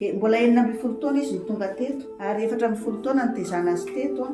Mbola 4 taona izy ny tonga teto ary 4 taona ny tezana azy teto a.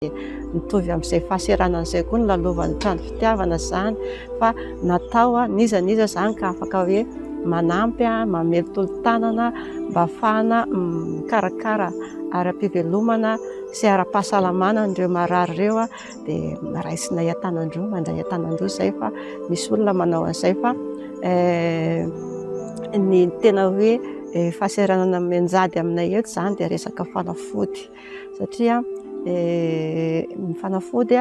Mitovy amin'izay fahaseranan'izay koa ny lalovan'ny trano fitiavana zany, fa natao nizaniza zany ka afaka hoe manampy mamely tolo-tanana mba ahafahana mikarakara ara-pivelomana sy ara-pahasalamana andreo marary ireo dia raisina hiatanandroa mandray hiatanandroa izay, fa misy olona manao an'izay. Fa ny tena hoe fahaseranana menjady aminay eto zany dia resaka fanafody, satria ny fanafody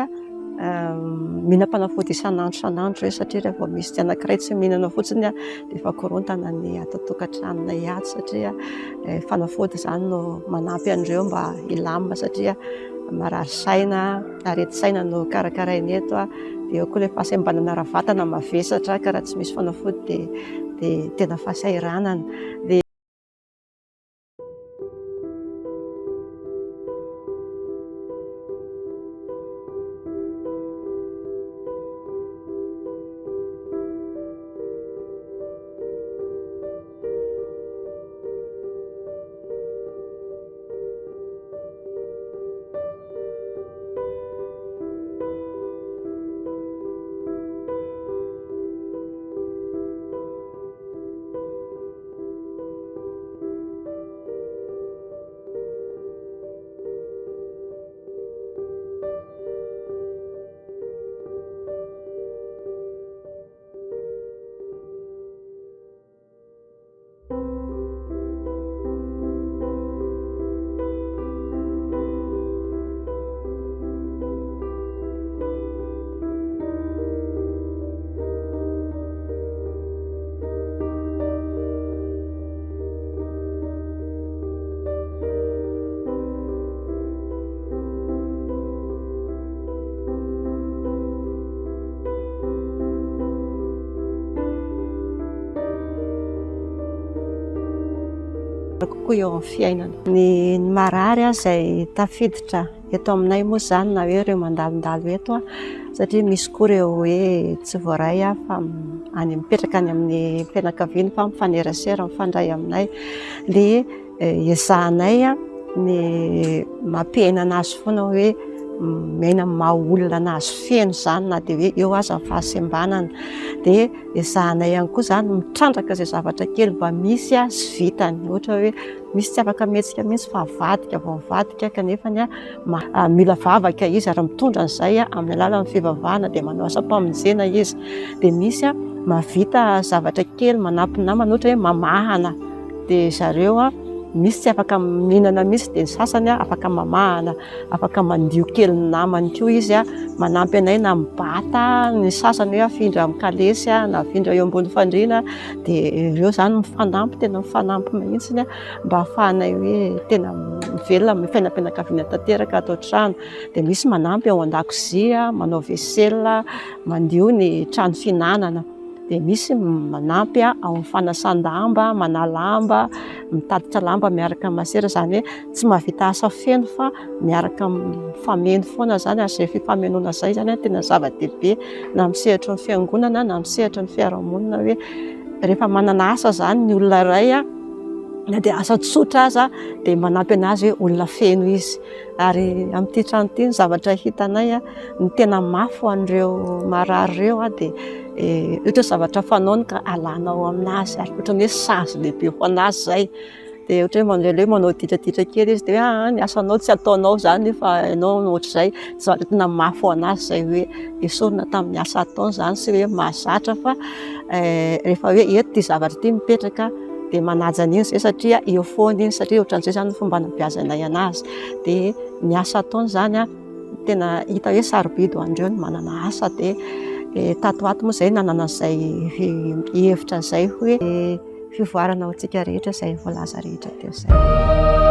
mihina-panafody isan'andro hoe, satria rehefa misy tsy anankiray tsy mihinana fotsiny dia efa korontana ny ato tokantranonay ato, satria fanafody zany no manampy andreo mba hilamina, satria marary saina, arety saina no karakarainy eto dia eo koa ilay fahasembanana ara-vatana mavesatra ka raha tsy misy fanafody dia tena fahasairanana. Kokoa eo amin'ny fiainana ny marary izay tafiditra eto aminay moa zany, na hoe ireo mandalondalo eto satria misy koa ireo hoe tsy voaray fa any mipetraka any amin'ny fianakaviany fa mifanerasera mifandray aminay, dia ezahanay ny mampiaina anazy foana hoe miaina maha olona anazy feno zany, na dia hoe eo aza ny fahasembanana. Dia ezahanay ihany koa zany mitrandraka izay zavatra kely mba misy sy vitany, ohatra hoe misy tsy afaka mihetsika mihitsy fa vadika vao mivadika kanefa mila vavaka izy ary mitondra an'izay amin'ny alalan'ny fivavahana dia manao asa-pamonjena izy. Dia misy mahavita zavatra kely manampy namana, ohatra hoe mamahana, dia zareo misy tsy afaka mihinana mihitsy dia ny sasany afaka mamahana, afaka mandio kely ny namany koa izy manampy anay na mibata, ny sasany hoe afindra amin'ny kalesy na afindra eo ambony fandriana, dia ireo zany mifanampy, tena mifanampy mihitsy mba ahafahanay hoe tena mivelona amin'ny fiainam-pianakaviana tanteraka ato an-trano. Dia misy manampy ao an-dakozia, manao vaisselle, mandio ny trano finanana. Dia misy manampy ao amin'ny fanasan-damba, manalamba, mitatitra lamba miaraka masera, zany hoe tsy mahavita asa feno fa miaraka mifameno foana zany, ary izay fifamenoana izay zany tena zava-dehibe na amin'ny sehatra ny fiangonana na amin'ny sehatra ny fiarahamonina, hoe rehefa manana asa zany ny olona iray na dia asa tsotra aza dia manampy anazy hoe olona feno izy. Ary amin'ity trano ity ny zavatra hitanay ny tena mafy ho an'ireo marary ireo dia ohatra zavatra fanaony ka alanao aminazy, ary ohatra hoe sazy lehibe ho anazy izay. Dia ohatra hoe manao ditraditra kely izy dia hoe ny asanao tsy ataonao zany fa ianao ohatr'izay, zavatra tena mafy ho anazy izay hoe esorina tamin'ny asa ataony zany, sy hoe mahazatra fa rehefa hoe eto ity zavatra ity mipetraka dia manaja an'iny izay, satria eo foana iny, satria ohatran'izay zany fomba nampiazanay anazy. Dia ny asa ataony zany tena hita hoe sarobidy ho andreo ny manana asa. Dia tato ato moa izay nanana izay hevitra izay hoe fivoarana ho antsika rehetra izay voalaza rehetra teo izay.